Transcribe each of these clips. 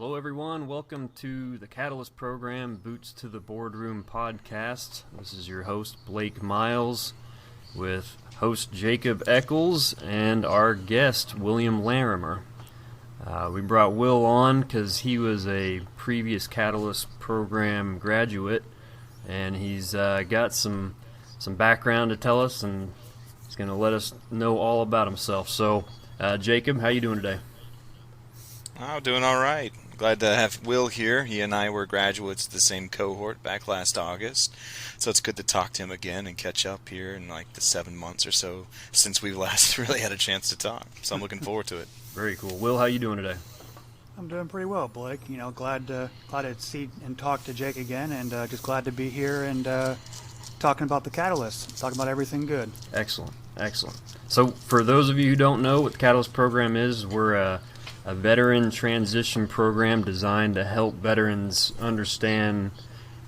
Hello, everyone. Welcome to the Catalyst Program, Boots to the Boardroom podcast. This is your host, Blake Miles, with host Jacob Eccles and our guest, William Larimer. We brought Will on because he was a previous Catalyst Program graduate, and he's got some background to tell us, and he's going to let us know all about himself. So, Jacob, how you doing today? Oh, doing all right. Glad to have Will here. He and I were graduates of the same cohort back last August, so it's good to talk to him again and catch up here in like the 7 months or so since we've last really had a chance to talk. So I'm looking forward to it. Very cool. Will, how you doing today? I'm doing pretty well, Blake. Glad to see and talk to Jake again, and just glad to be here and talking about the Catalyst, talking about everything good. Excellent. So for those of you who don't know what the Catalyst program is, we're a veteran transition program designed to help veterans understand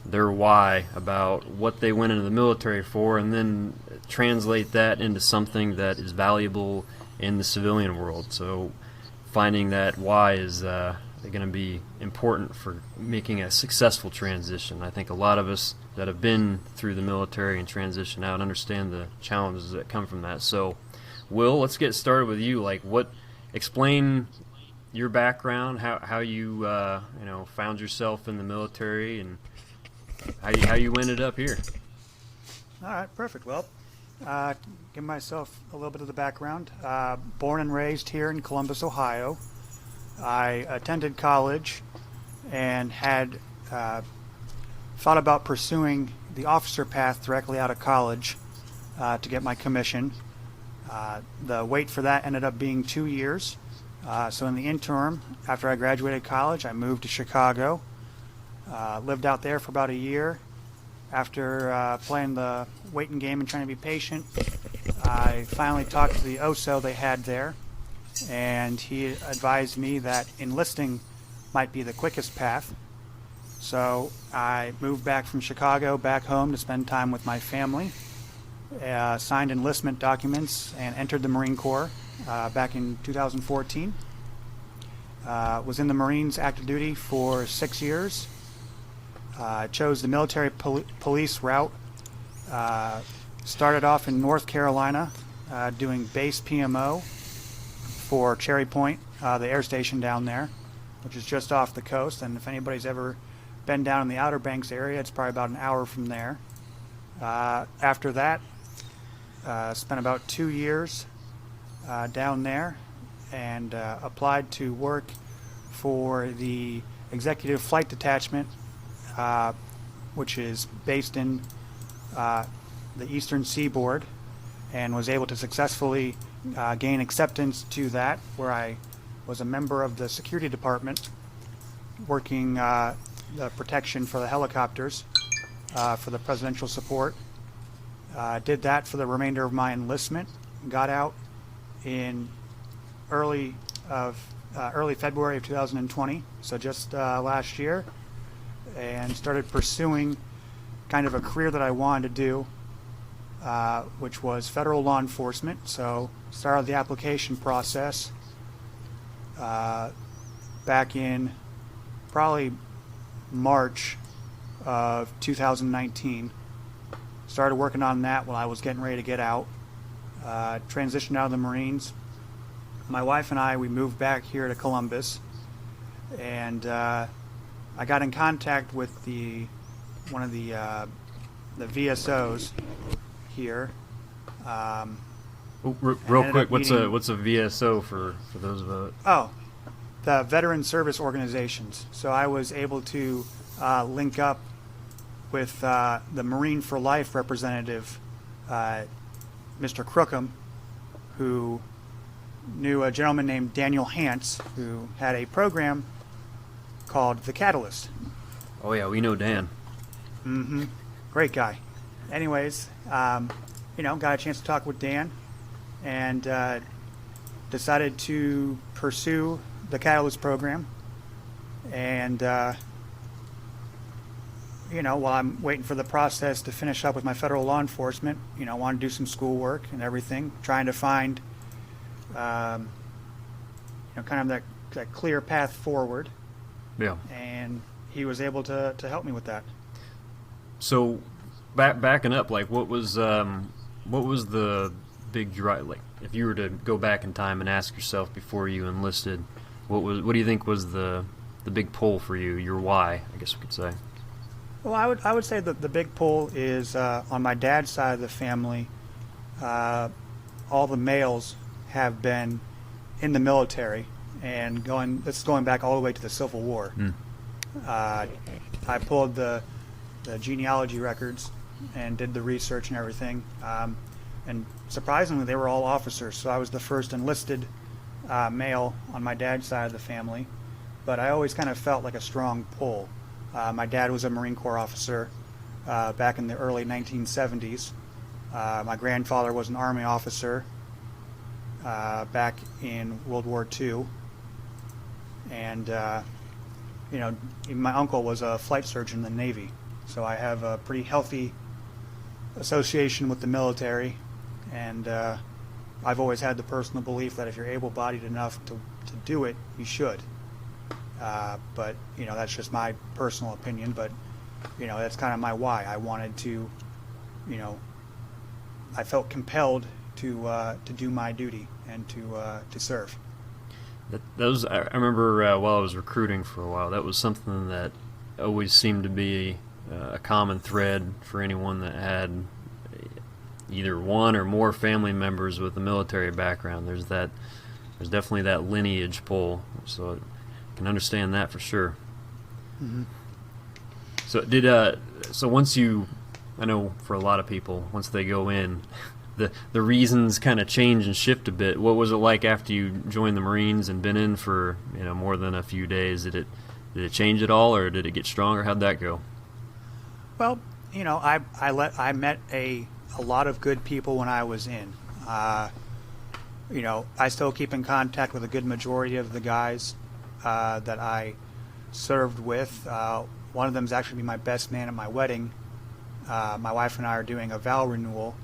their why about what they went into the military for, and then translate that into something that is valuable in the civilian world. So finding that why is going to be important for making a successful transition. I think a lot of us that have been through the military and transition out understand the challenges that come from that. So, Will, let's get started with you. Explain your background, how you found yourself in the military, and how you ended up here. All right, perfect. Well, give myself a little bit of the background. Born and raised here in Columbus, Ohio. I attended college and had thought about pursuing the officer path directly out of college to get my commission. The wait for that ended up being 2 years. So in the interim, after I graduated college, I moved to Chicago, lived out there for about a year. After playing the waiting game and trying to be patient, I finally talked to the OSO they had there, and he advised me that enlisting might be the quickest path. So I moved back from Chicago back home to spend time with my family, signed enlistment documents, and entered the Marine Corps back in 2014. Was in the Marines active duty for 6 years. Chose the military police route. Started off in North Carolina doing base PMO for Cherry Point, the air station down there, which is just off the coast. And if anybody's ever been down in the Outer Banks area, it's probably about an hour from there. After that, spent about 2 years down there and applied to work for the Executive Flight Detachment, which is based in the Eastern Seaboard, and was able to successfully gain acceptance to that, where I was a member of the security department working the protection for the helicopters for the presidential support. Did that for the remainder of my enlistment. Got out in early February of 2020, so just last year, and started pursuing kind of a career that I wanted to do, which was federal law enforcement. So started the application process back in probably March of 2019. Started working on that while I was getting ready to get out. Transitioned out of the Marines. My wife and I, we moved back here to Columbus, and I got in contact with one of the VSOs here. Real quick, what's a VSO for those of us? Oh, the Veteran Service Organizations. So I was able to link up with the Marine for Life representative, Mr. Crookham, who knew a gentleman named Daniel Hance, who had a program called The Catalyst. Oh yeah, we know Dan. Mm-hmm. Great guy. Anyways, got a chance to talk with Dan, and decided to pursue the Catalyst program. And while I'm waiting for the process to finish up with my federal law enforcement, I want to do some schoolwork and everything, trying to find kind of that clear path forward. Yeah. and he was able to help me with that. So, backing up, like what was the big drive? Like, if you were to go back in time and ask yourself before you enlisted, what do you think was the big pull for you? Your why, I guess we could say. Well, I would say that the big pull is on my dad's side of the family. All the males have been in the military, and this is going back all the way to the Civil War. I pulled the genealogy records and did the research and everything, and surprisingly, they were all officers. So I was the first enlisted male on my dad's side of the family, but I always kind of felt like a strong pull. My dad was a Marine Corps officer back in the early 1970s. My grandfather was an Army officer back in World War II. And, my uncle was a flight surgeon in the Navy. So I have a pretty healthy association with the military. And I've always had the personal belief that if you're able-bodied enough to do it, you should. But that's just my personal opinion. But that's kind of my why. I wanted to, I felt compelled to do my duty and to serve. I remember while I was recruiting for a while, that was something that always seemed to be a common thread for anyone that had either one or more family members with a military background. There's definitely that lineage pull. So can understand that for sure. Mm-hmm. So once I know for a lot of people, once they go in, the reasons kind of change and shift a bit. What was it like after you joined the Marines and been in for more than a few days? Did it change at all, or did it get stronger? How'd that go? Well, I met a lot of good people when I was in. I still keep in contact with a good majority of the guys that I served with. One of them is actually my best man at my wedding. My wife and I are doing a vow renewal,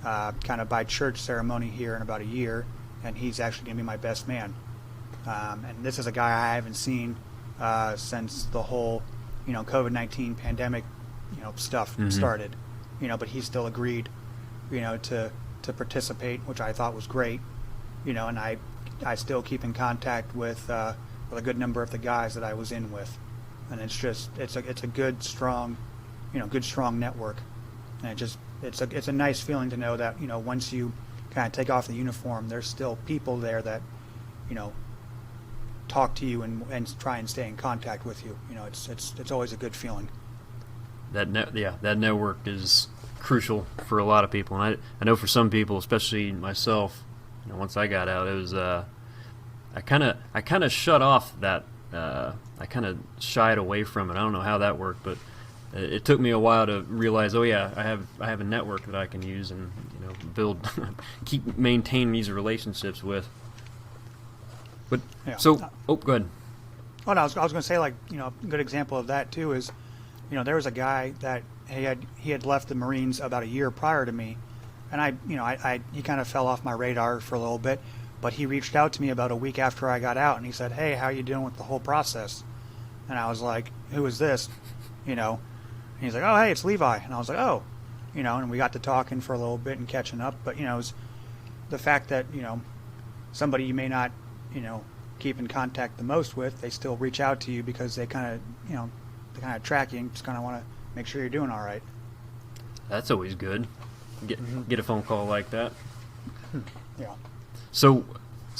kind of by church ceremony here in about a year, and he's actually going to be my best man. And this is a guy I haven't seen since the whole, COVID-19 pandemic, stuff started. But he still agreed, to participate, which I thought was great. And I still keep in contact with a good number of the guys that I was in with, and it's a good strong network, and it's a nice feeling to know that once you kind of take off the uniform, there's still people there that talk to you and try and stay in contact with you. It's always a good feeling. That network is crucial for a lot of people, and I know for some people, especially myself, once I got out, it was I kind of shut off that. I kind of shied away from it. I don't know how that worked, but it took me a while to realize, I have a network that I can use and build, maintain these relationships with. But Yeah. So, go ahead. Oh no, I was going to say, a good example of that too is, there was a guy that he had left the Marines about a year prior to me, and he kind of fell off my radar for a little bit, but he reached out to me about a week after I got out, and he said, "Hey, how you doing with the whole process?" And I was like, "Who is this?" And he's like, "Oh, hey, it's Levi." And I was like, "Oh," and we got to talking for a little bit and catching up, but it was the fact that somebody you may not keep in contact the most with, they still reach out to you because they kind of track you and just kind of want to make sure you're doing all right. That's always good. Get a phone call like that. Yeah. So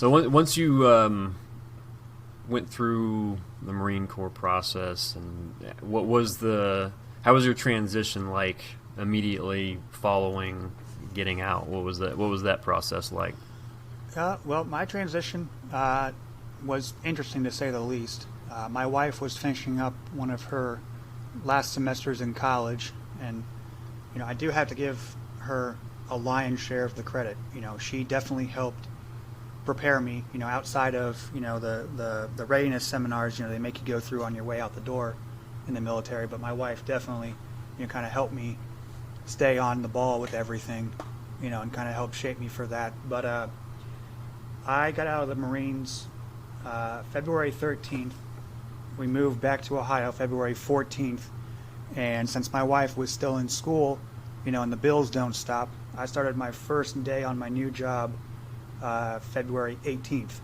once you went through the Marine Corps process, and how was your transition like immediately following getting out? What was that process like? Well, my transition was interesting to say the least. My wife was finishing up one of her last semesters in college, and I do have to give her a lion's share of the credit. She definitely helped prepare me. Outside of the readiness seminars, they make you go through on your way out the door in the military. But my wife definitely, kind of helped me stay on the ball with everything, and kind of helped shape me for that. But I got out of the Marines February 13th, we moved back to Ohio February 14th, and since my wife was still in school, and the bills don't stop, I started my first day on my new job February 18th.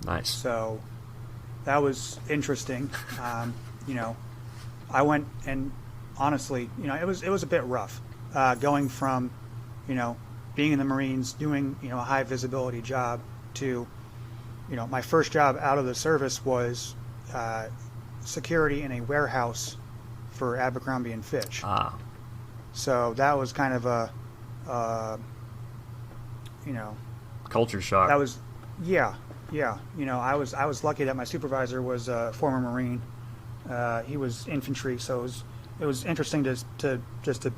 Nice. So that was interesting. I went, and honestly, it was a bit rough going from, being in the Marines, doing, a high visibility job to, my first job out of the service was security in a warehouse for Abercrombie and Fitch. Ah. So that was kind of a, Culture shock. that was, yeah. I was lucky that my supervisor was a former Marine. He was infantry, so it was interesting to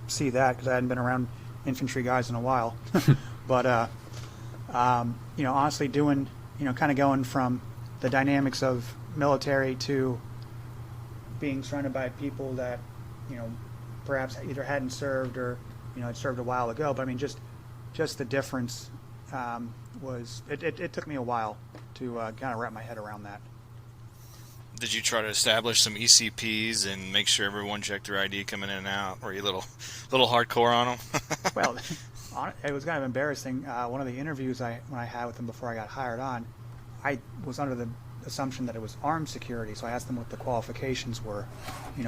see that, because I hadn't been around infantry guys in a while. But honestly, doing kind of going from the dynamics of military to being surrounded by people that perhaps either hadn't served or had served a while ago. But I mean, just the difference was it took me a while to kind of wrap my head around that. Did you try to establish some ECPs and make sure everyone checked their ID coming in and out? Were you a little hardcore on them? Well, it was kind of embarrassing. One of the interviews when I had with them before I got hired on, I was under the assumption that it was armed security, so I asked them what the qualifications were,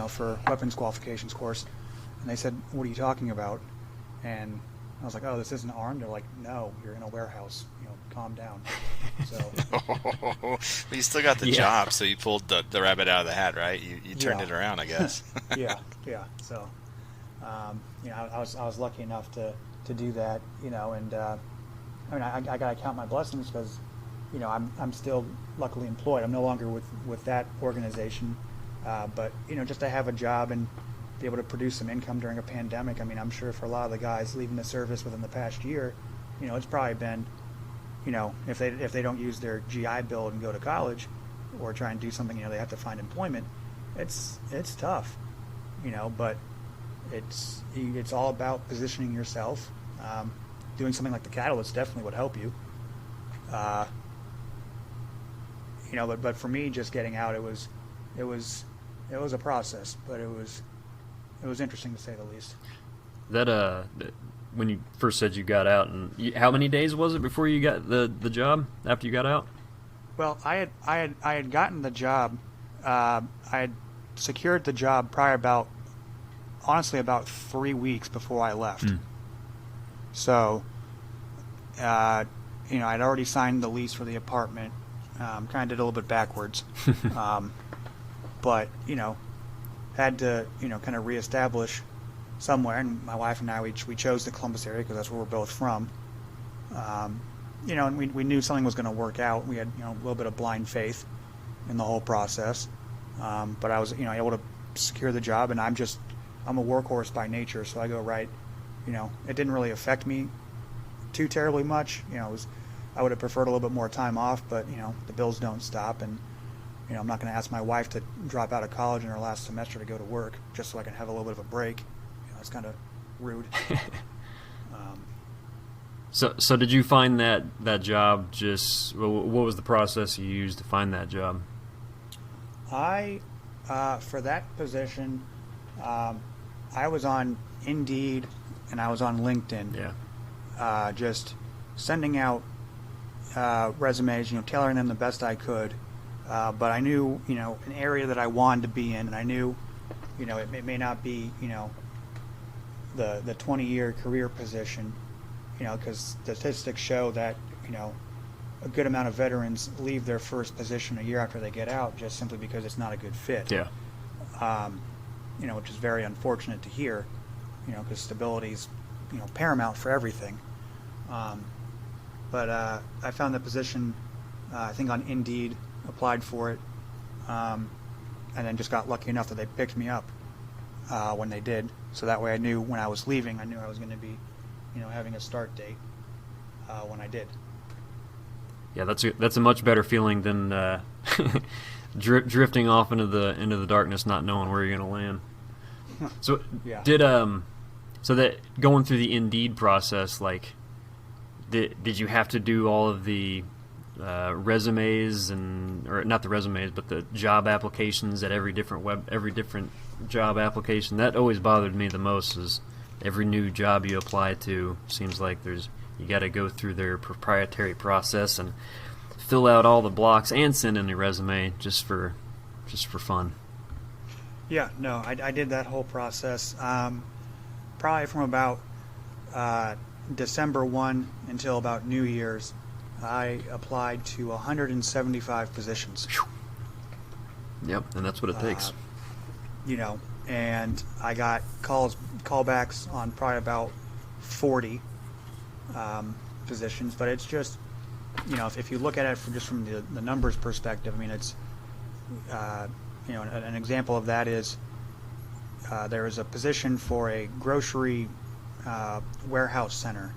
for weapons qualifications course, and they said, "What are you talking about?" And I was like, "Oh, this isn't armed." They're like, "No, you're in a warehouse. Calm down." So. But you still got the job, so you pulled the rabbit out of the hat, right? You turned it around, I guess. yeah. So, I was lucky enough to do that, and I got to count my blessings, because, I'm still luckily employed. I'm no longer with that organization, but just to have a job and be able to produce some income during a pandemic. I mean, I'm sure for a lot of the guys leaving the service within the past year, it's probably been, if they don't use their GI Bill and go to college, or try and do something, they have to find employment. It's tough, but it's all about positioning yourself. Doing something like the Catalyst definitely would help you. But for me, just getting out, it was a process, but it was interesting to say the least. That when you first said you got out, and how many days was it before you got the job after you got out? Well, I had gotten the job. I had secured the job probably about 3 weeks before I left. So, I'd already signed the lease for the apartment. Kind of did a little bit backwards, but had to kind of reestablish somewhere. And my wife and I, we chose the Columbus area because that's where we're both from. And we knew something was going to work out. We had a little bit of blind faith in the whole process, but I was able to secure the job. And I'm a workhorse by nature, so I go right. It didn't really affect me too terribly much. I would have preferred a little bit more time off, but the bills don't stop, and I'm not going to ask my wife to drop out of college in her last semester to go to work just so I can have a little bit of a break. It's kind of rude. So did you find that job what was the process you used to find that job? For that position, I was on Indeed and I was on LinkedIn. Yeah. Just sending out resumes, tailoring them the best I could. But I knew, an area that I wanted to be in, and I knew, it may not be, the 20-year career position, because statistics show that, a good amount of veterans leave their first position a year after they get out just simply because it's not a good fit. Yeah. Which is very unfortunate to hear, because stability is, paramount for everything. But I found the position, I think on Indeed, applied for it, and then just got lucky enough that they picked me up when they did. So that way I knew when I was leaving, I knew I was going to be, having a start date when I did. Yeah, that's a much better feeling than drifting off into the darkness, not knowing where you're going to land. So yeah. So that going through the Indeed process, like, did you have to do all of the resumes or not the resumes, but the job applications at every different job application. That always bothered me the most. Is every new job you apply to seems like you got to go through their proprietary process and fill out all the blocks and send in your resume just for fun. Yeah, no, I did that whole process probably from about December 1 until about New Year's. I applied to 175 positions. Yep, and that's what it takes. And I got callbacks on probably about 40 positions, but it's just, if you look at it from the numbers perspective, I mean, it's, an example of that is there is a position for a grocery warehouse center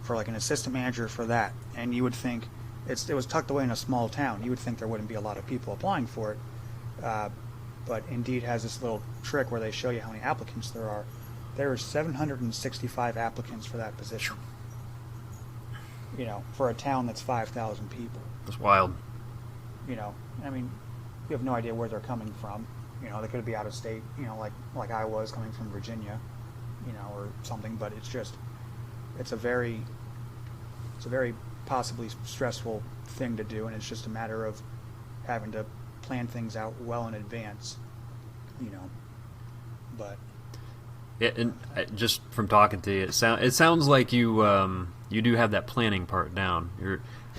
for like an assistant manager for that, and you would think it was tucked away in a small town. You would think there wouldn't be a lot of people applying for it, but Indeed has this little trick where they show you how many applicants there are. There are 765 applicants for that position. For a town that's 5,000 people. That's wild. I mean, you have no idea where they're coming from. They could be out of state. Like I was coming from Virginia, or something. But it's a very possibly stressful thing to do, and it's just a matter of having to plan things out well in advance. But yeah, and just from talking to you, it sounds like you do have that planning part down.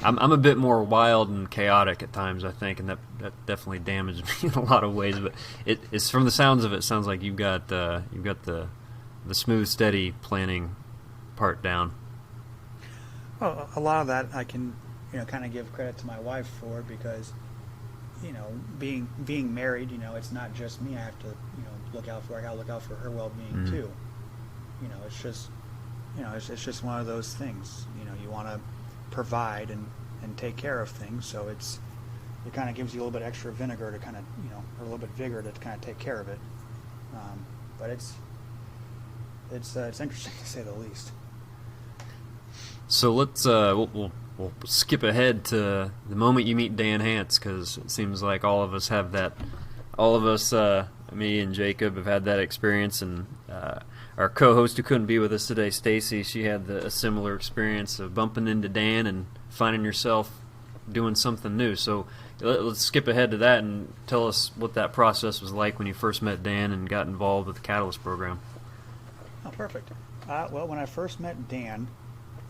I'm a bit more wild and chaotic at times, I think, and that definitely damaged me in a lot of ways. But it's from the sounds of it, sounds like you've got the smooth, steady planning part down. Well, a lot of that I can kind of give credit to my wife for, because being married, it's not just me. I have to look out for. I gotta look out for her well-being too. It's just it's just one of those things. You want to provide and take care of things, so it kind of gives you a little bit extra vinegar to kind of or a little bit vigor to kind of take care of it. But it's interesting to say the least. So let's we'll skip ahead to the moment you meet Dan Hance, because it seems like all of us have that. All of us, me and Jacob, have had that experience, and our co-host who couldn't be with us today, Stacy, she had a similar experience of bumping into Dan and finding yourself doing something new. So let's skip ahead to that and tell us what that process was like when you first met Dan and got involved with the Catalyst program. Oh, perfect. Well, when I first met Dan,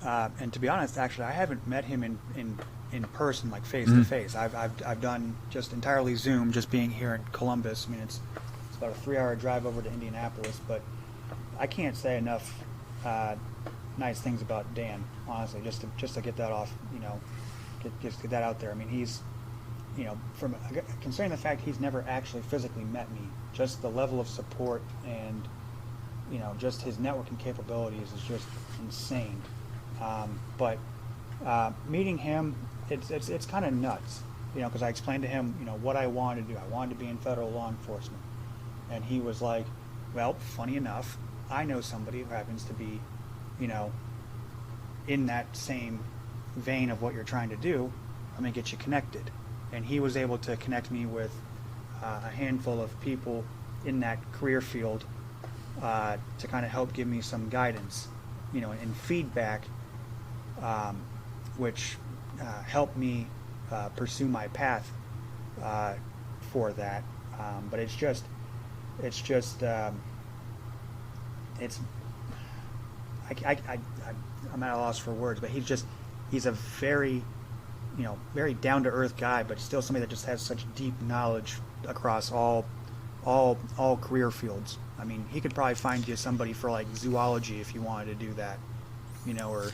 and to be honest, actually, I haven't met him in person, like face to face. I've done just entirely Zoom, just being here in Columbus. I mean, it's about a 3-hour drive over to Indianapolis, but I can't say enough nice things about Dan, honestly. Just to get that off, get that out there. I mean, he's, from considering the fact he's never actually physically met me, just the level of support and just his networking capabilities is just insane. But meeting him, it's kind of nuts, because I explained to him, what I wanted to do. I wanted to be in federal law enforcement, and he was like, "Well, funny enough, I know somebody who happens to be, in that same vein of what you're trying to do. I'm gonna get you connected." And he was able to connect me with a handful of people in that career field to kind of help give me some guidance, and feedback, which helped me pursue my path for that. But I'm at a loss for words. But he's a very, very down to earth guy, but still somebody that just has such deep knowledge across all career fields. I mean, he could probably find you somebody for like zoology if you wanted to do that, or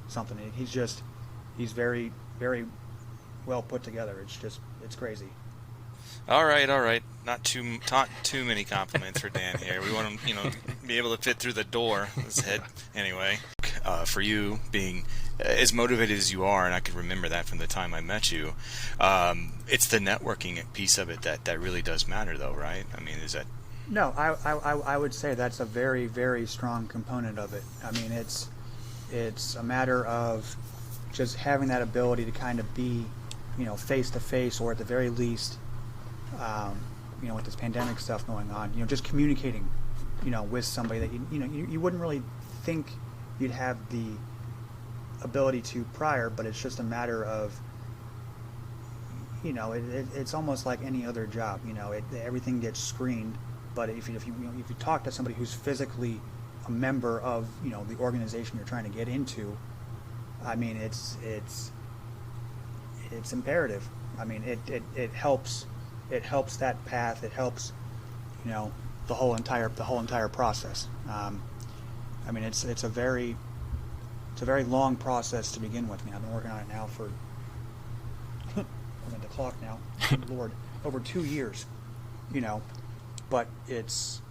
something. He's very, very well put together. It's crazy. All right. Not too many compliments for Dan here. We want him, be able to fit through the door. His head, anyway. For you being as motivated as you are, and I can remember that from the time I met you, it's the networking piece of it that really does matter, though, right? I mean, is that? No, I would say that's a very, very strong component of it. I mean, it's a matter of just having that ability to kind of be, face to face, or at the very least, with this pandemic stuff going on, just communicating, with somebody that you wouldn't really think you'd have the ability to prior, but it's just a matter of, it's almost like any other job. Everything gets screened, but if you talk to somebody who's physically a member of the organization you're trying to get into, I mean it's imperative. I mean it helps that path. It helps the whole entire process. I mean it's a very long process to begin with. I mean, I've been working on it now for I'm at the clock now. Lord, over 2 years. But it's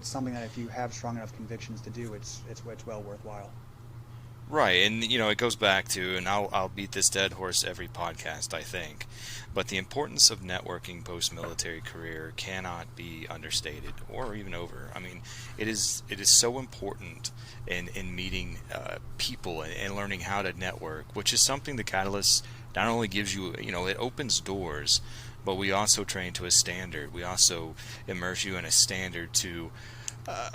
something that if you have strong enough convictions to do, it's well worthwhile. Right, and it goes back to, and I'll beat this dead horse every podcast, I think, but the importance of networking post-military career cannot be understated or even over. I mean, it is so important in meeting people and learning how to network, which is something the Catalyst not only gives you, it opens doors, but we also train to a standard. We also immerse you in a standard to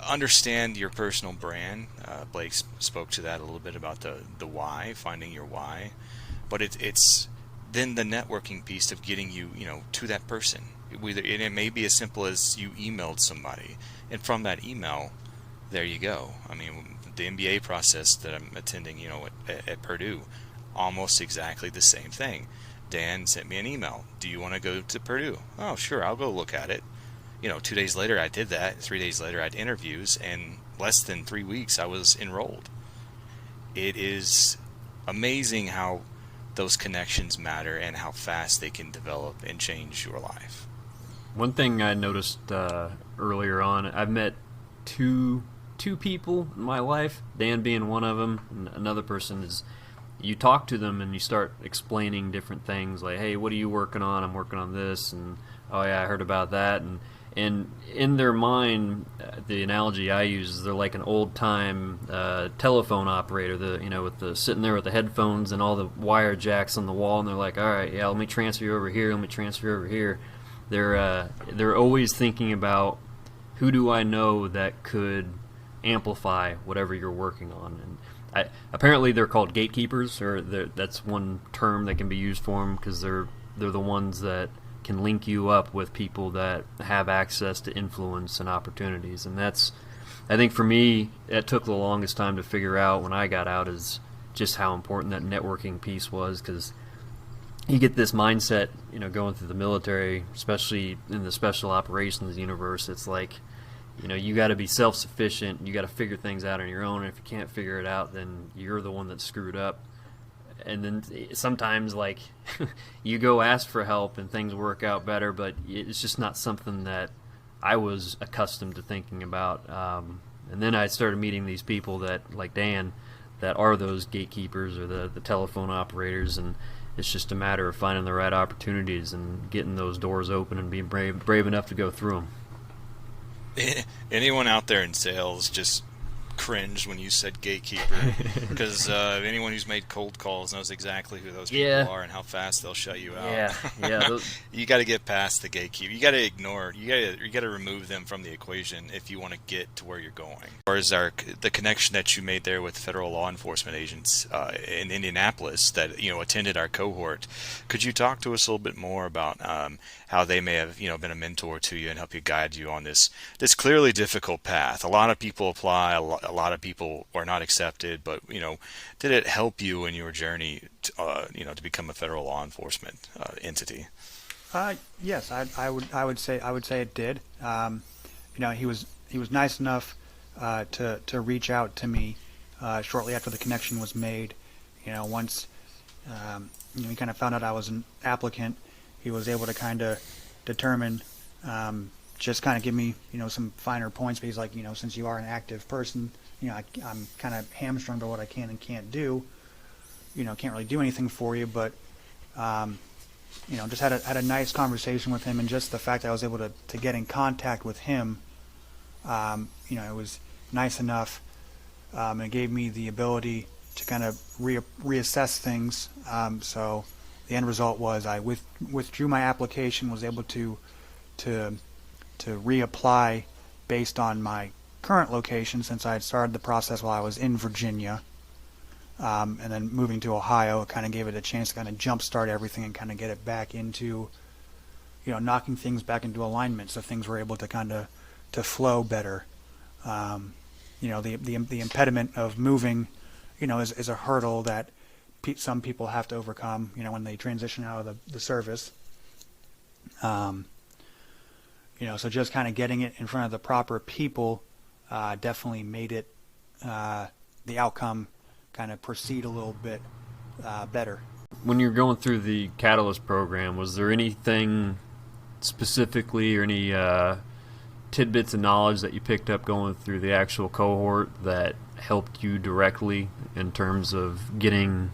understand your personal brand. Blake spoke to that a little bit about the why, finding your why, but it's then the networking piece of getting you to that person. It may be as simple as you emailed somebody, and from that email, there you go. I mean, the MBA process that I'm attending, at Purdue, almost exactly the same thing. Dan sent me an email. Do you want to go to Purdue? Oh, sure, I'll go look at it. 2 days later I did that. 3 days later I had interviews, and less than 3 weeks I was enrolled. It is amazing how those connections matter and how fast they can develop and change your life. One thing I noticed earlier on, I've met two people in my life, Dan being one of them, and another person is, you talk to them and you start explaining different things, like, hey, what are you working on? I'm working on this, and oh yeah, I heard about that, and in their mind, the analogy I use is they're like an old-time telephone operator, with sitting there with the headphones and all the wire jacks on the wall, and they're like, all right, yeah, let me transfer you over here, let me transfer you over here. They're always thinking about, who do I know that could amplify whatever you're working on. And apparently they're called gatekeepers, or that's one term that can be used for them, because they're the ones that can link you up with people that have access to influence and opportunities. And that's, I think for me, it took the longest time to figure out when I got out, is just how important that networking piece was, because you get this mindset, going through the military, especially in the special operations universe, it's like, you got to be self-sufficient, you got to figure things out on your own, and if you can't figure it out, then you're the one that screwed up. And then sometimes, like, you go ask for help and things work out better, but it's just not something that I was accustomed to thinking about. And then I started meeting these people that, like Dan, that are those gatekeepers or the telephone operators, and it's just a matter of finding the right opportunities and getting those doors open and being brave enough to go through them. Anyone out there in sales just cringed when you said gatekeeper, because anyone who's made cold calls knows exactly who those people are and how fast they'll shut you out. You got to get past the gatekeeper. You got to ignore. You got to remove them from the equation if you want to get to where you're going. Or is the connection that you made there with federal law enforcement agents in Indianapolis that attended our cohort? Could you talk to us a little bit more about how they may have been a mentor to you and help you guide you on this clearly difficult path? A lot of people apply. A lot of people are not accepted, but did it help you in your journey to become a federal law enforcement entity? Yes, I would say it did. He was nice enough to reach out to me shortly after the connection was made. Once he kind of found out I was an applicant, he was able to kind of determine, just kind of give me some finer points. But he's like, since you are an active person, I'm kind of hamstrung by what I can and can't do. Can't really do anything for you, but just had a nice conversation with him, and just the fact that I was able to get in contact with him, it was nice enough, and it gave me the ability, kind of reassess things. So the end result was I withdrew my application, was able to reapply based on my current location, since I had started the process while I was in Virginia. And then moving to Ohio, it kind of gave it a chance to kind of jumpstart everything and kind of get it back into, knocking things back into alignment, so things were able to kind of to flow better. The impediment of moving, is a hurdle that some people have to overcome, when they transition out of the service. So just kind of getting it in front of the proper people definitely made it, the outcome kind of proceed a little bit better. When you're going through the Catalyst program, was there anything specifically or any tidbits of knowledge that you picked up going through the actual cohort that helped you directly in terms of getting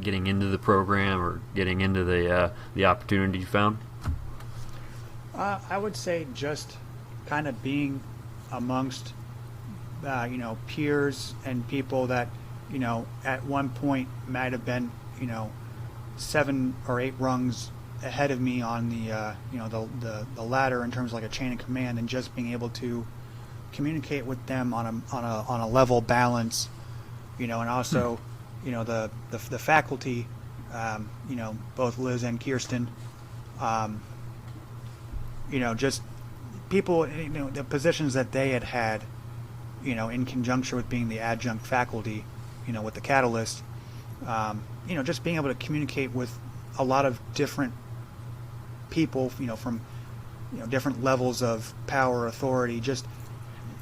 into the program or getting into the opportunity you found? I would say just kind of being amongst peers and people that at one point might have been 7 or 8 rungs ahead of me on the ladder in terms of like a chain of command, and just being able to communicate with them on a level balance, and also the faculty, both Liz and Kirsten, just people, the positions that they had, in conjunction with being the adjunct faculty, with the Catalyst, just being able to communicate with a lot of different people, from different levels of power, authority. Just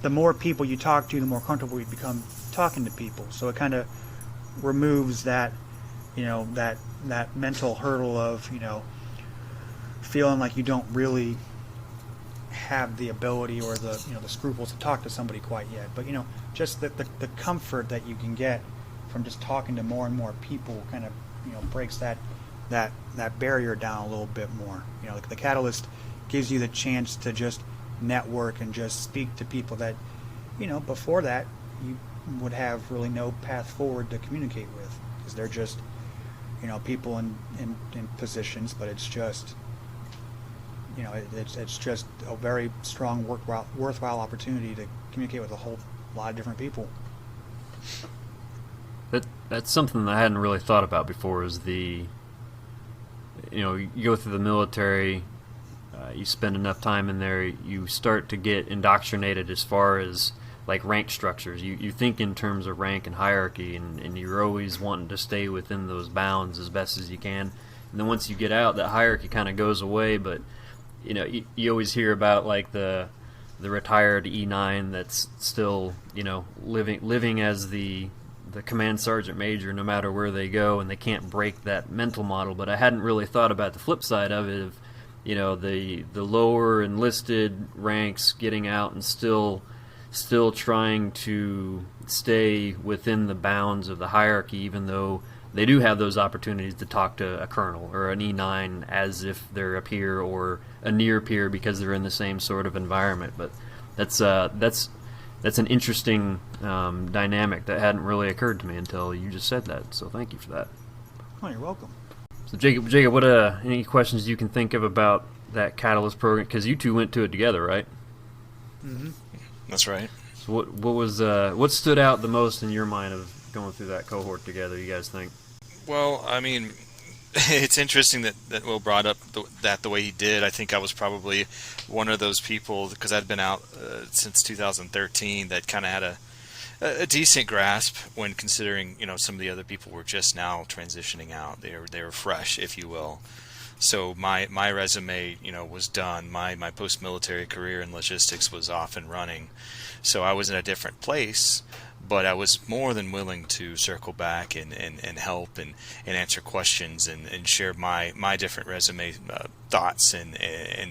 the more people you talk to, the more comfortable you become talking to people. So it kind of removes that, that mental hurdle of, feeling like you don't really have the ability or the the scruples to talk to somebody quite yet. But just the comfort that you can get from just talking to more and more people kind of breaks that barrier down a little bit more. The Catalyst gives you the chance to just network and just speak to people that before that you would have really no path forward to communicate with, because they're just people in positions, but it's just it's just a very strong, worthwhile opportunity to communicate with a whole lot of different people. That's something that I hadn't really thought about before. Is you go through the military, you spend enough time in there, you start to get indoctrinated as far as like rank structures. You think in terms of rank and hierarchy, and you're always wanting to stay within those bounds as best as you can. And then once you get out, that hierarchy kind of goes away, but you always hear about like the retired E9 that's still living as the command sergeant major no matter where they go, and they can't break that mental model. But I hadn't really thought about the flip side of it, of the lower enlisted ranks getting out and still trying to stay within the bounds of the hierarchy, even though they do have those opportunities to talk to a colonel or an E9 as if they're a peer or a near peer because they're in the same sort of environment. But that's an interesting dynamic that hadn't really occurred to me until you just said that. So thank you for that. Oh, you're welcome. So Jacob, what any questions you can think of about that Catalyst program? Because you two went to it together, right? Mm-hmm. That's right. So what stood out the most in your mind of going through that cohort together, you guys think? Well, I mean, it's interesting that Will brought up the way he did. I think I was probably one of those people, because I'd been out since 2013, that kind of had a decent grasp when considering, some of the other people were just now transitioning out. They were fresh, if you will. So my resume, was done. My post-military career in logistics was off and running. So I was in a different place, but I was more than willing to circle back and help and answer questions and share my different resume thoughts and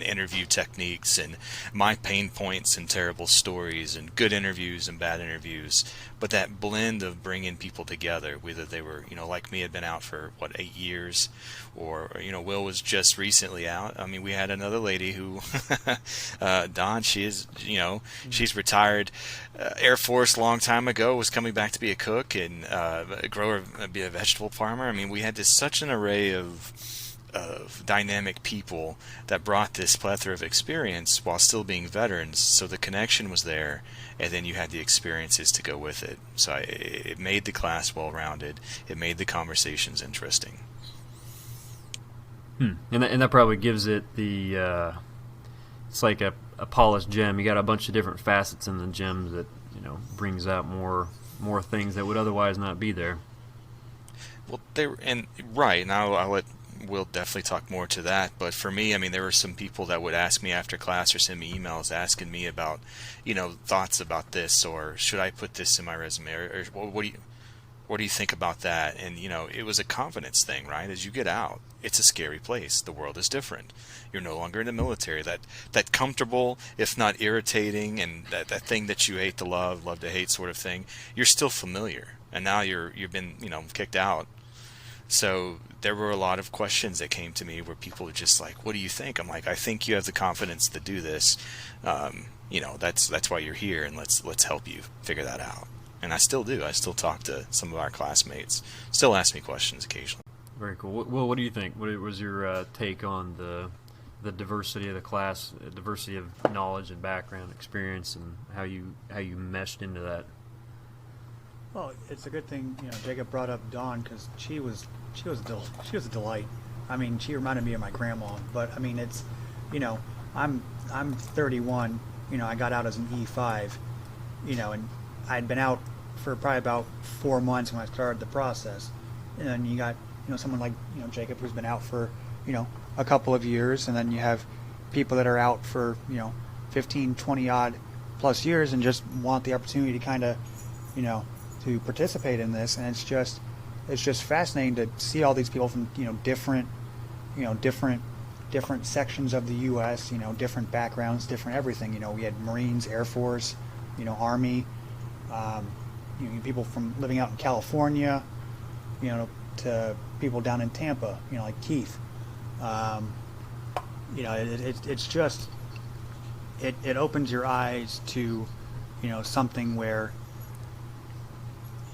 interview techniques and my pain points and terrible stories and good interviews and bad interviews. But that blend of bringing people together, whether they were, like me, had been out for 8 years, or Will was just recently out. I mean, we had another lady who Dawn, she is, she's retired Air Force a long time ago. ago was coming back to be a cook and a grower, be a vegetable farmer. I mean, we had such an array of dynamic people that brought this plethora of experience while still being veterans. So the connection was there, and then you had the experiences to go with it. So it made the class well-rounded. It made the conversations interesting. And that probably gives it the it's like a polished gem. You got a bunch of different facets in the gems that brings out more things that would otherwise not be there. Well, right, and I'll let Will definitely talk more to that. But for me, I mean, there were some people that would ask me after class or send me emails asking me about, thoughts about this, or should I put this in my resume, or what do you think about that? And it was a confidence thing, right? As you get out, it's a scary place. The world is different. You're no longer in the military. That comfortable, if not irritating, and that thing that you hate to love to hate sort of thing, you're still familiar. And now you've been kicked out. So there were a lot of questions that came to me where people were just like, "What do you think?" I'm like, "I think you have the confidence to do this. That's why you're here, and let's help you figure that out." And I still do. I still talk to some of our classmates. Still ask me questions occasionally. Very cool. Well, what do you think? What was your take on the diversity of the class, diversity of knowledge and background, experience, and how you meshed into that? Well, it's a good thing Jacob brought up Dawn, because she was a delight. I mean, she reminded me of my grandma. But I mean, it's I'm 31. I got out as an E5. And I'd been out for probably about 4 months when I started the process. And then you got someone like Jacob, who's been out for a couple of years, and then you have people that are out for 15, 20 odd plus years and just want the opportunity to kind of to participate in this. And it's just fascinating to see all these people from different sections of the U.S., different backgrounds, different everything. We had Marines, Air Force, Army, people from living out in California, to people down in Tampa, like Keith. It's just it opens your eyes to something where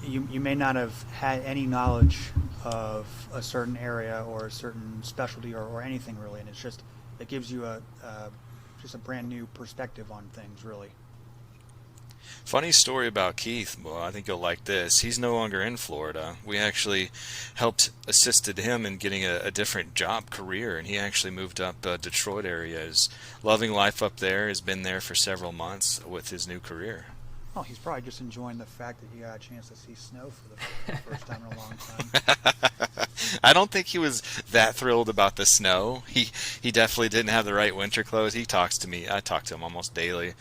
you may not have had any knowledge of a certain area or a certain specialty or anything really, and it gives you just a brand new perspective on things, really. Funny story about Keith. Well, I think you'll like this. He's no longer in Florida. We actually assisted him in getting a different job, career, and he actually moved up Detroit area. Is loving life up there. Has been there for several months with his new career. Oh, he's probably just enjoying the fact that he got a chance to see snow for the first time in a long time. I don't think he was that thrilled about the snow. He definitely didn't have the right winter clothes. He talks to me. I talk to him almost daily.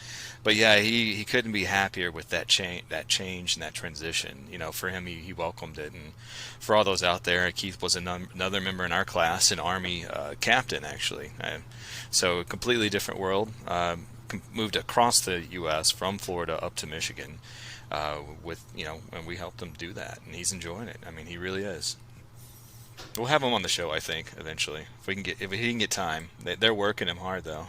But yeah, he couldn't be happier with that change and that transition. For him, he welcomed it. And for all those out there, Keith was another member in our class, an Army captain, actually. So a completely different world. Moved across the U.S. from Florida up to Michigan, and we helped him do that, and he's enjoying it. I mean, he really is. We'll have him on the show, I think, eventually, if he can get time. They're working him hard, though.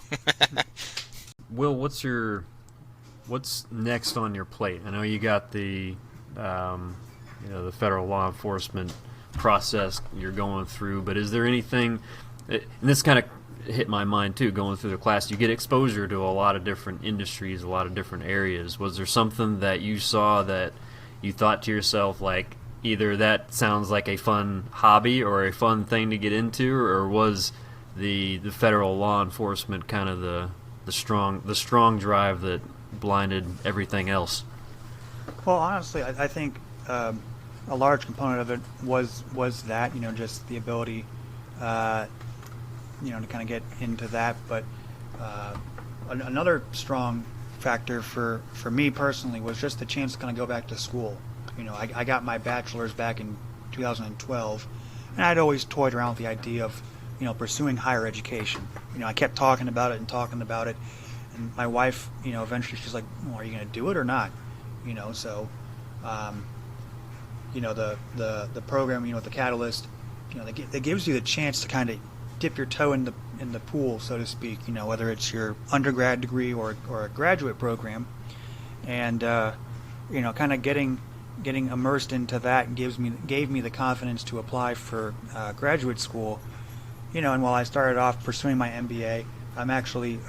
Will, what's next on your plate? I know you got the the federal law enforcement process you're going through, but is there anything? And this kind of hit my mind too, going through the class. You get exposure to a lot of different industries, a lot of different areas. Was there something that you saw that you thought to yourself, like, either that sounds like a fun hobby or a fun thing to get into, or was the federal law enforcement kind of the strong drive that blinded everything else? Well, honestly, I think a large component of it was that just the ability to kind of get into that. But another strong factor for me personally was just the chance to kind of go back to school. I got my bachelor's back in 2012, and I'd always toyed around with the idea of pursuing higher education. I kept talking about it, and my wife, eventually she's like, well, are you going to do it or not? So the program, the Catalyst, that gives you the chance to kind of dip your toe in the pool, so to speak, whether it's your undergrad degree or a graduate program. And kind of getting immersed into that gave me the confidence to apply for graduate school. And while I started off pursuing my MBA, I'm actually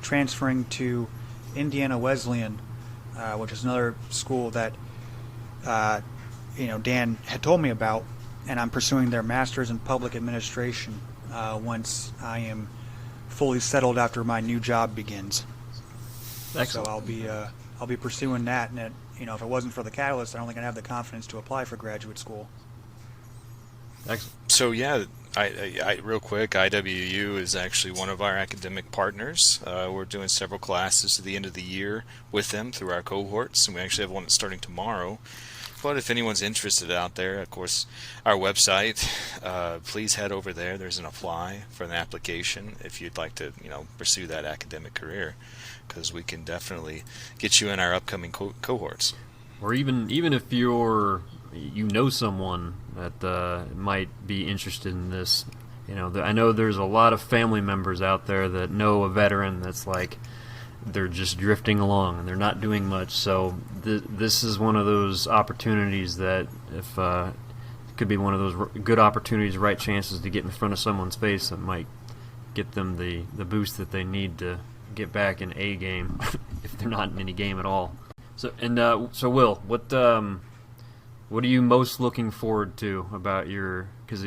transferring to Indiana Wesleyan, which is another school that Dan had told me about, and I'm pursuing their master's in public administration once I am fully settled after my new job begins. Excellent. So I'll be pursuing that, and if it wasn't for the Catalyst, I don't think I'd have the confidence to apply for graduate school. Excellent. So yeah, I real quick, IWU is actually one of our academic partners. We're doing several classes at the end of the year with them through our cohorts, and we actually have one that's starting tomorrow. But if anyone's interested out there, of course, our website, please head over there. There's an apply for an application if you'd like to, pursue that academic career, because we can definitely get you in our upcoming cohorts. Or even if you know someone that might be interested in this, I know there's a lot of family members out there that know a veteran that's like they're just drifting along and they're not doing much. So this is one of those opportunities that if could be one of those good opportunities, right chances to get in front of someone's face that might get them the boost that they need to get back in a game if they're not in any game at all. So Will, what are you most looking forward to about because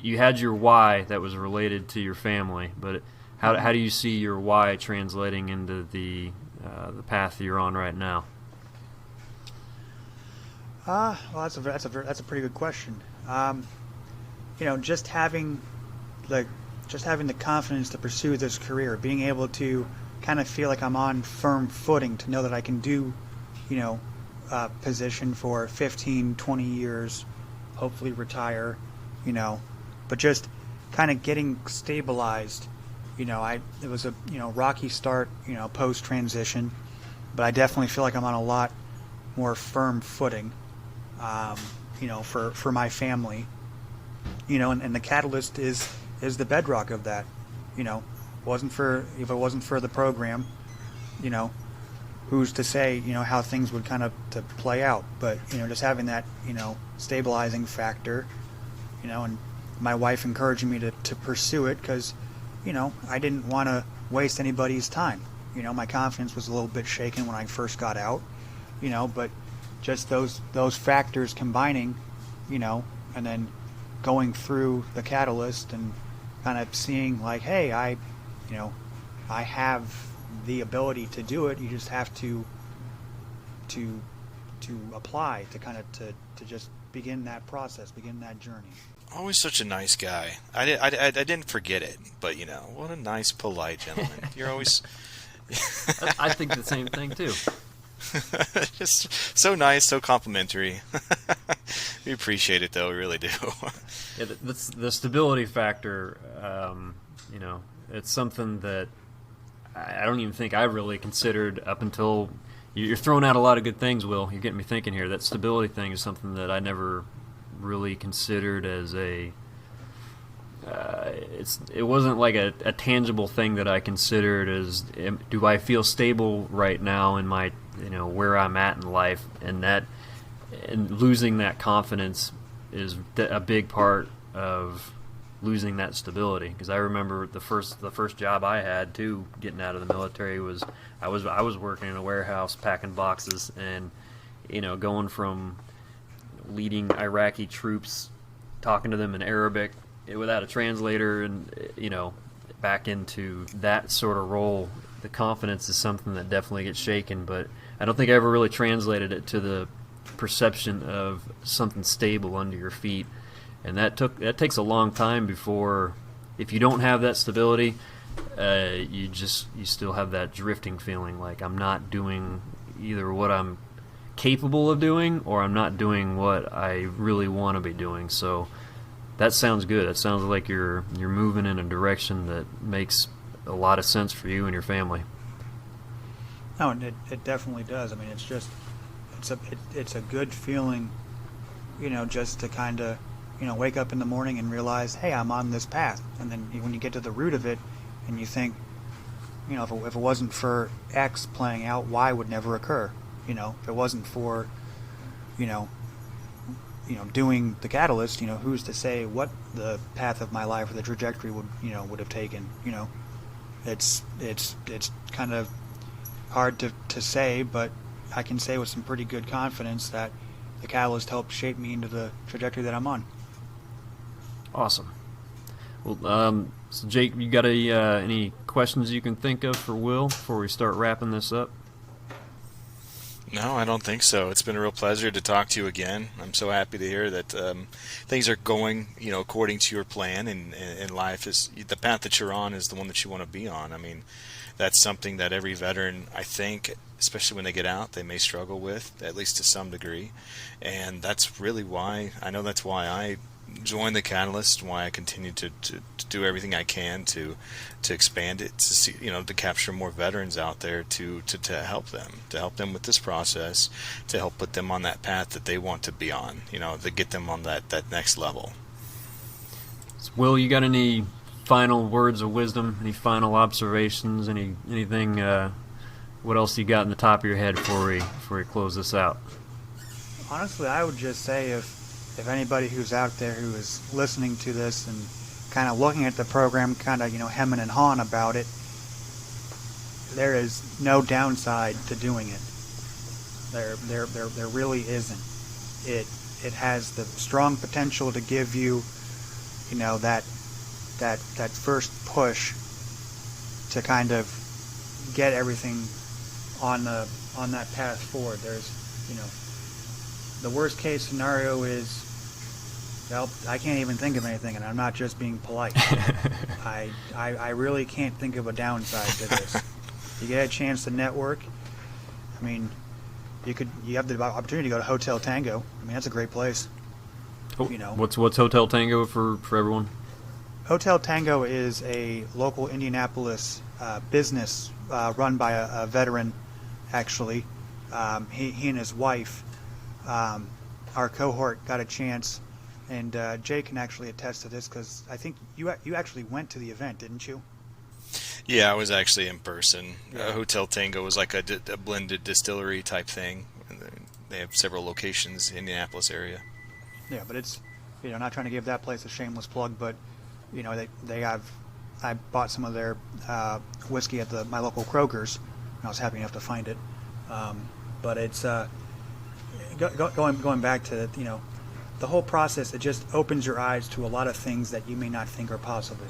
you had your why that was related to your family, but how do you see your why translating into the path you're on right now? Well, that's a pretty good question. Just having the confidence to pursue this career, being able to kind of feel like I'm on firm footing, to know that I can do, position for 15, 20 years, hopefully retire, but just kind of getting stabilized. It was a rocky start, post transition, but I definitely feel like I'm on a lot more firm footing, for my family, and the Catalyst is the bedrock of that. If it wasn't for the program, who's to say, how things would kind of to play out. But, just having that, stabilizing factor, and my wife encouraging me to pursue it because, I didn't want to waste anybody's time. My confidence was a little bit shaken when I first got out, but just those factors combining, and then going through the Catalyst and kind of seeing like, hey, I have the ability to do it. You just have to apply to kind of to just begin that process, begin that journey. Always such a nice guy. I didn't forget it, but what a nice, polite gentleman. You're always. I think the same thing too. Just so nice, so complimentary. We appreciate it, though. We really do. Yeah, the stability factor. It's something that I don't even think I really considered up until you're throwing out a lot of good things, Will. You're getting me thinking here. That stability thing is something that I never really considered as a. It wasn't like a tangible thing that I considered as. Do I feel stable right now in my where I'm at in life, and losing that confidence is a big part of losing that stability. Because I remember the first job I had too, getting out of the military, was I was working in a warehouse packing boxes, and going from leading Iraqi troops, talking to them in Arabic without a translator, and back into that sort of role. The confidence is something that definitely gets shaken, but I don't think I ever really translated it to the perception of something stable under your feet. And that takes a long time before, if you don't have that stability, you still have that drifting feeling, like I'm not doing either what I'm capable of doing, or I'm not doing what I really want to be doing. So that sounds good. That sounds like you're moving in a direction that makes a lot of sense for you and your family. No, and it definitely does. I mean, it's a good feeling, just to kind of, wake up in the morning and realize, hey, I'm on this path. And then when you get to the root of it, and you think, if it wasn't for X playing out, Y would never occur. If it wasn't for, you know, doing the catalyst, who's to say what the path of my life or the trajectory would have taken. It's kind of hard to say, but I can say with some pretty good confidence that the catalyst helped shape me into the trajectory that I'm on. Awesome. Well, so Jake, you got any questions you can think of for Will before we start wrapping this up? No, I don't think so. It's been a real pleasure to talk to you again. I'm so happy to hear that things are going, according to your plan, and life is the path that you're on is the one that you want to be on. I mean, that's something that every veteran, I think, especially when they get out, they may struggle with, at least to some degree. And that's really why, that's why I joined the Catalyst, why I continue to do everything I can to expand it, to see, to capture more veterans out there to help them with this process, to help put them on that path that they want to be on, to get them on that next level. So Will, you got any final words of wisdom, any final observations, anything, what else you got in the top of your head before we close this out? Honestly, I would just say if anybody who's out there who is listening to this and kind of looking at the program, kind of hemming and hawing about it, there is no downside to doing it. There really isn't. It has the strong potential to give you, that first push to kind of get everything on that path forward. There's, the worst case scenario is, well, I can't even think of anything, and I'm not just being polite. I really can't think of a downside to this. You get a chance to network. I mean, you have the opportunity to go to Hotel Tango. I mean, that's a great place. Oh, what's Hotel Tango for everyone? Hotel Tango is a local Indianapolis business run by a veteran, actually. He and his wife, our cohort, got a chance. And Jay can actually attest to this because I think you actually went to the event, didn't you? Yeah, I was actually in person. Yeah. Hotel Tango was like a blended distillery type thing. They have several locations in the Indianapolis area. Yeah, but it's, not trying to give that place a shameless plug, but, they have, I bought some of their whiskey at my local Kroger's, and I was happy enough to find it. But it's, going back to, the whole process, it just opens your eyes to a lot of things that you may not think are possible.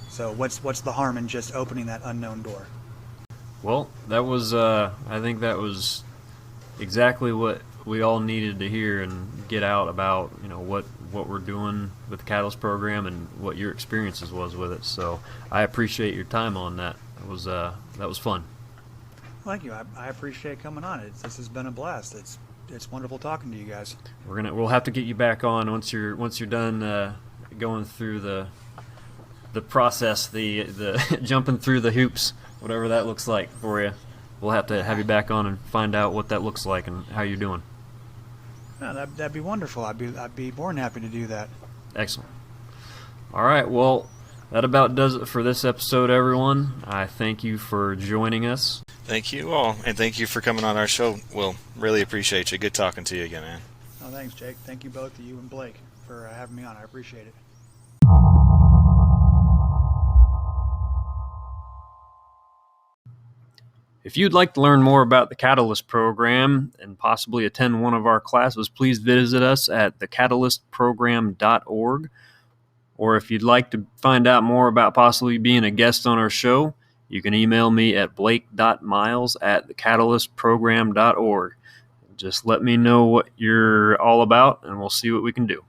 So what's the harm in just opening that unknown door? Well, that was I think that was exactly what we all needed to hear and get out about what we're doing with the Catalyst program and what your experiences was with it. So I appreciate your time on that. That was fun. Thank you. I appreciate coming on. This has been a blast. It's wonderful talking to you guys. We'll have to get you back on once you're done going through the process, the jumping through the hoops, whatever that looks like for you. We'll have to have you back on and find out what that looks like and how you're doing. Yeah, that'd be wonderful. I'd be more than happy to do that. Excellent. All right, well, that about does it for this episode, everyone. I thank you for joining us. Thank you all, and thank you for coming on our show. Will, really appreciate you. Good talking to you again, man. Oh, thanks, Jake. Thank you both, you and Blake, for having me on. I appreciate it. If you'd like to learn more about the Catalyst program and possibly attend one of our classes, please visit us at thecatalystprogram.org. Or if you'd like to find out more about possibly being a guest on our show, you can email me at blake.miles@thecatalystprogram.org. Just let me know what you're all about, and we'll see what we can do.